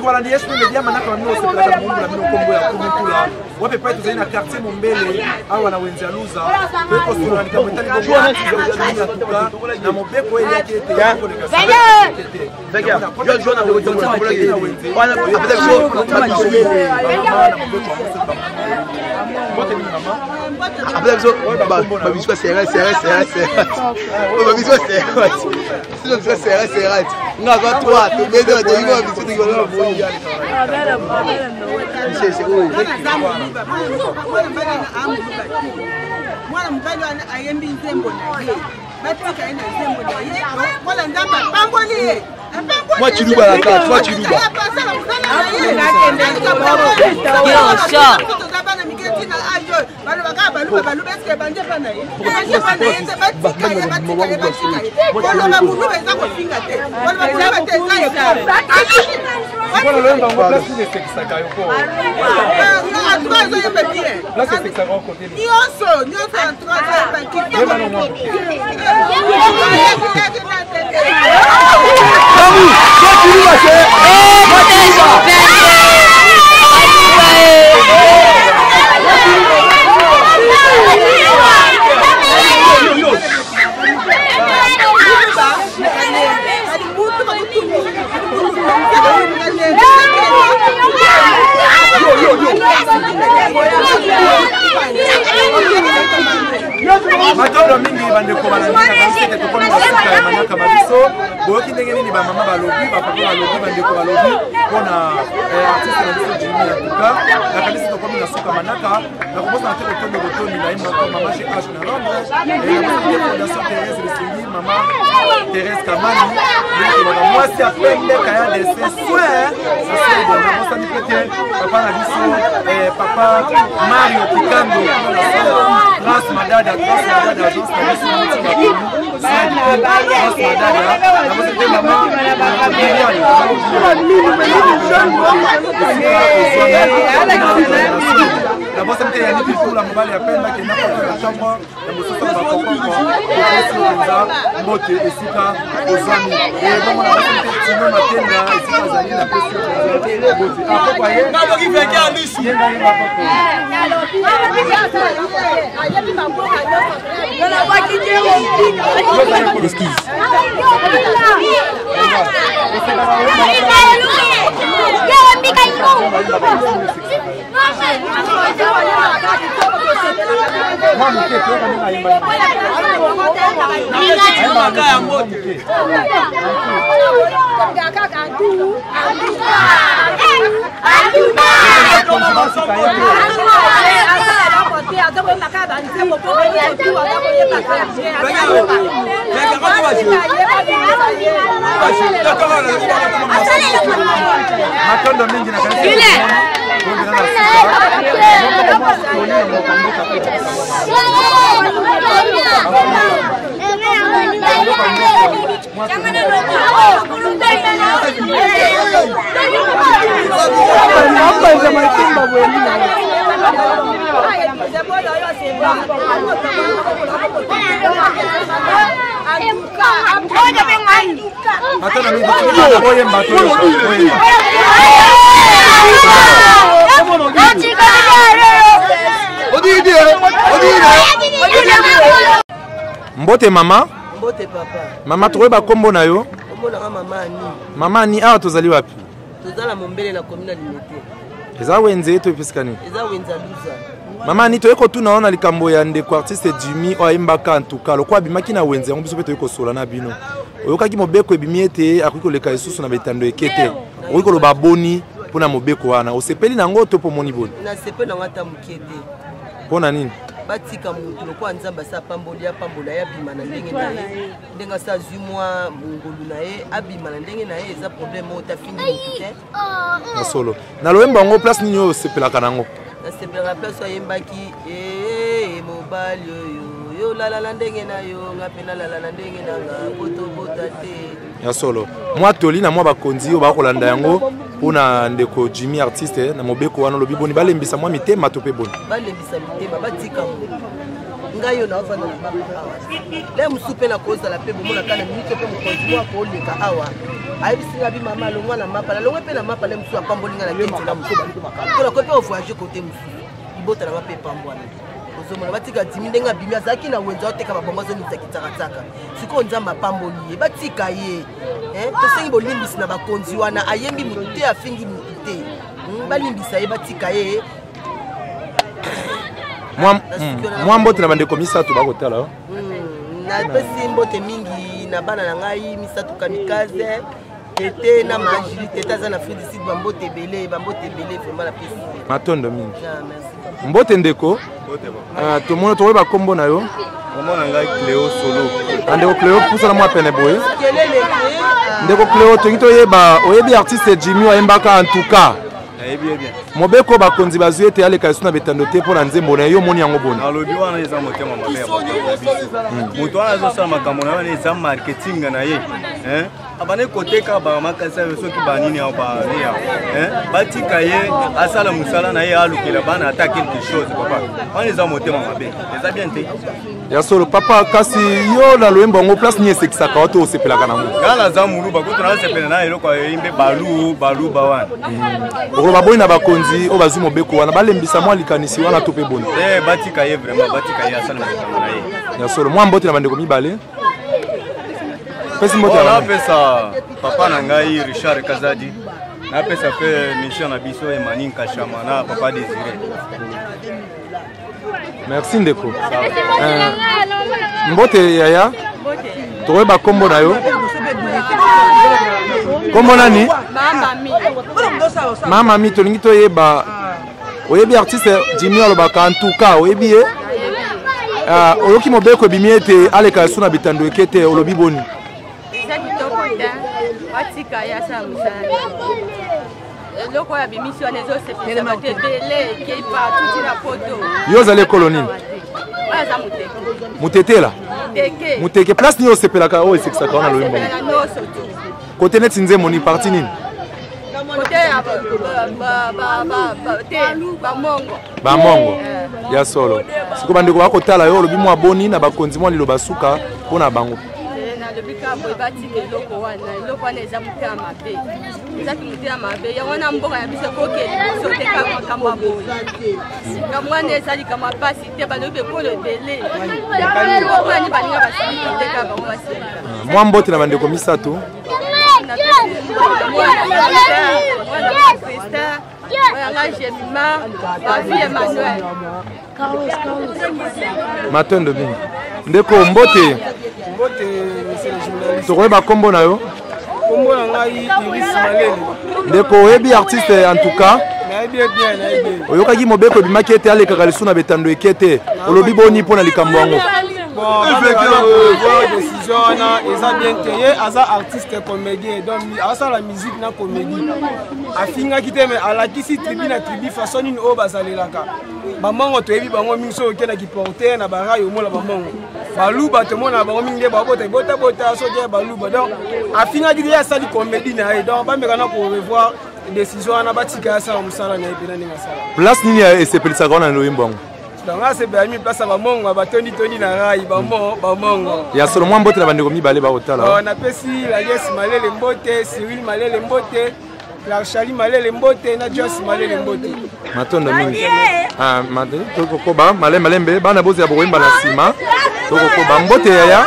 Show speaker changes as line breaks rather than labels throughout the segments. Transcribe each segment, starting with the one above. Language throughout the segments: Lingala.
voilà les espèces médias maintenant nous c'est la monde la combo ya kumukula wa peut pas être dans quartier Mombele awa na Wenzaluza peut construire ni kama tani kwa na mobeko ile yake était
mwana mukali ayembi nzembo naye batika ina nzembo naye wala ndamba pamboli ye
moi chiluba la carte moi chiluba Matolo mingi bandeko balandika baseke to kono basika ya manaka mabiso boyoki ndenge nini ba mama balobi ba papa balobi bandeko balobi pona artiste na biso Jimmy en tout cas la kabisa to kono na suka manaka na kubosa na teko tondo botoni na imba ko mama chez H na Londres et la fondation Thérèse Ressigny mama Thérèse Kamani donc ba moi si apende kaya de ce soir ça c'est bon na bosa ni pete papa na biso papa Mario Pikando grâce madada grâce madada agence na biso na mutima ko grâce madada na bosa te mama la bosa te yani pour la mobile ya penda ke na ko la chambre na bosa ba ko mote esika ozami et bon la bosa te tino matenda esika zali na pesi bote ako kwa ye na boki feke alisu esquisse Matondo mingi na kanisa. Mbote mama?
Mbote papa.
Mama tokoyeba kombo na yo?
Kombo na mama ni.
Mama ni awa tozali wapi?
Tozala Mombele na commune Limete.
Eza wenze to episkani?
Eza Wenzaluza.
Mama ni toyeko tuna ona likambo ya ndeko artiste Jimmy oyembaka en tout cas lokwa bimaki na wenze yango biso pe toyeko sola na bino. Oyokaki mobeko ebimiete akoki leka isusu na betando ekete. Oyiko loba boni pona mobeko wana. Osepeli nango to po moni boni.
Na sepeli na ngata mukete.
Pona nini?
Batika mutu lokwa nzamba sa pambolia pambola ya bima na ndenge na ye. Ndenga sa zumwa mungolu na ye abima na ndenge na ye eza problème o ta fini mutu te.
Na solo. Na loemba ngo place nini osepelaka nango?
Na sepela place oyembaki mobile yo yo lala ndenge na yo ngapena lala ndenge na nga boto bota te
ya solo moi toli na moi bakonzi yo bakolanda yango pona ndeko Jimmy artiste na mobeko wana lobi boni balembisa moi mitema to pe boni
balembisa mitema batika ngai yo na ofana na baba le musupe na koza la pe bomona kana minute pe mukonzi wa ko leka awa ayibisinga bi mama longwa na mapa longwe pe na mapa le musu apambolinga na kenti na musu kola ko pe o voyage côté musu ibota na ba pe pambwana ozomona batika dimi ndenga bimi azaki na wenza oteka babongo zo mitsakitsaka siko nzamba pamboli batika ye tosengi bolimbisi na bakonzi wana ayembi mutu te afingi mutu te balimbisa ye batika ye
moi mbote na bandeko misato bakotala
napesi mbote mingi na bana na ngai misato kamikaze tete na majili tete aza na free sud bambote ebele vraiment la pesi
matondo mingi mbote ndeko tomona toyeba kombo na yo
komona ngai Cléo Solo
andeko Cléo pusa na mwa pene boye ndeko Cléo tongi toyeba oyebi artiste Jimmy ayembaka en tout cas mobeko bakonzi bazwi ete aleka esu na betando te mpona nzembo na yo moni yango boni
alobi wana eza motema mabe ya moto wana azosala makambo na wana eza marketing na ye abane koteka bamakasi ayo soki banini ao bane yao batika ye asala mosala na ye alukela bana ata quelque chose papa wana eza motema mabe eza bien te
ya solo papa kasi yo na loyembo yango place ni esekisaka oto osepelaka nango
nga naza muluba kutu nasepela na eloko ayimbe baluba wana
okoloba boyi na bakonzi oyo bazwi mobeko wana balembisa mwa likanisi wana to mpe boni
batika ye vraiment batika ye asala makambo na ye
ya solo mwa mbote na bandeko mibale pesi mbote
napesa papa na ngai Richard Kazadi napesa pe mission na biso Emani Nkashama na papa Désiré.
Merci ndeko. Mbote yaya toyeba kombo na yo kombo nani mama mi tolingi toyeba oyebi artiste Jimmy alobaka en tout cas oyebi ye oyoki mobeko ebimi ete aleka esu na bitando ekete olobi boni yo ozali ekolo nini mutetela muteke place nini osepelaka oyo esekisaka wana loyembo kote neti nzembo ni parti nini bamongo ya solo siko bandeko bakotala yo olobi mwa boni na bakonzi mwa liloba suka mpona bango
lobika boye batika eloko wana eza motema mabe ezaki motema mabe yango wana mboka ya biso kokeli biso teka makambo ya boye kambo wana eza likambo ya pasi te balobi ekolo ebele okani balinga basiliki teka bango basilika
mwa mbote na bandeko misato matondo mingi ndeko mbote tokoyeba kombo na yo
kombo na ngai Iris Malele
ndeko oyebi artiste en tout cas oyokaki mobeko ebimaki ete alekaka lisu na betando ekete olobi boni mpo na likambo yango
décision wana eza bien te ye aza artiste comédien donc asala musique na comédie afingaki te me alakisi tribu na tribu façon nini oyo bazalelaka bamongo toyebi bango mingi soki okendaki porter na barayo omona bamongo baluba tomona bango mingi nde babota soki baluba donc afingaki te ye asali comédie na ye donc bameka na korevoir décision wana batika asala mosala na ye mpena ndenge asala
place nini esepelisaka wana na loyembo yango
donc asepelami place ya bamongo batonditoni na rai bamongo
ya solo mwa mbote na bandeko mibale bakotala
napesi Lalies Malele mbote Cyril Malele mbote Larchali Malele mbote na Joss Malele mbote
matondo mingi tokokoba malembe bana bozi ya boyemba na nsima tokokoba mbote yaya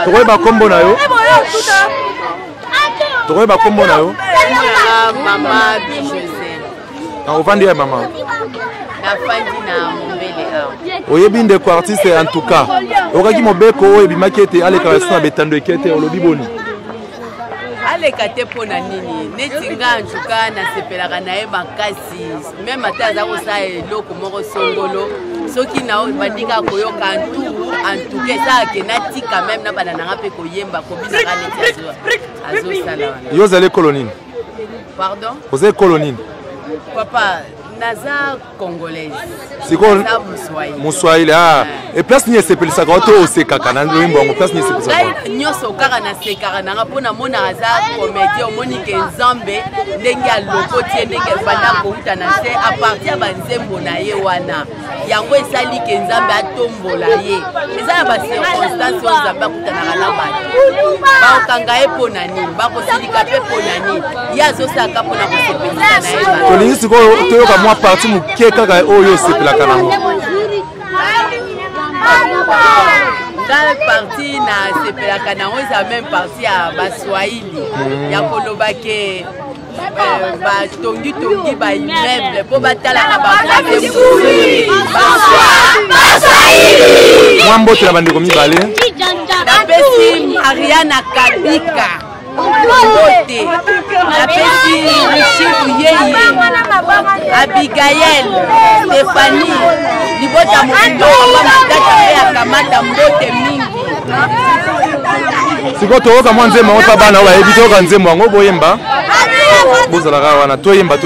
tokoyeba kombo na yo tokoyeba kombo na yo
mama José
ovandi ya mama
nafandi na mombele awa
oyebi ndeko artiste en tout cas okaki mobeko oyo ebimaki ete alekaka esu na betando ekete olobi boni
aleka te mpona nini neti nga njuka nasepelaka na ye makasi meme ate aza kosala eloko moko songolo soki bandika koyoka antuka ezalake natika meme na bana nanga mpe koyemba kobinaka neti azosala wana
yo ozali ekolo nini
pardon
oza ekolo nini
papa naza congolaise.
Siko Moswahili ah. Et place ni sepelisa ka to osekaka na wimbo ngo place ni sepelisa.
Ngai nyoso kaka na sekaka na mpona mona aza comédien omonike nzambe ndenge alokoti ndenge banda kouta na se a partir ya banzembo na ye wana. Yango esali ke nzambe atombola ye. Eza ya ba circonstance oyo nzambe akutanaka na bato. Baokanga ye mpona nini, bakosilika mpe mpona nini. Ye azosaka mpona kosepelisa na ye bato.
Tolingi sikoyo toyoka mwa parti moke kaka oyo osepelaka nango.
Dans partie na sepelaka nango eza même partie ya baswahili ya koloba ke batongi baimmeuble mpo batalaka bafase
mwa mbote na bandeko mibale
napesi Mariana Kabika mbote napesi Rishifu Yeye Abigail Stéphanie libota mokindo amba matata mpe akamata mbote mingi
siko toyoka mwa nzembo yango mpa bana bayebi toyoka nzembo yango boyemba bozalaka wana toyemba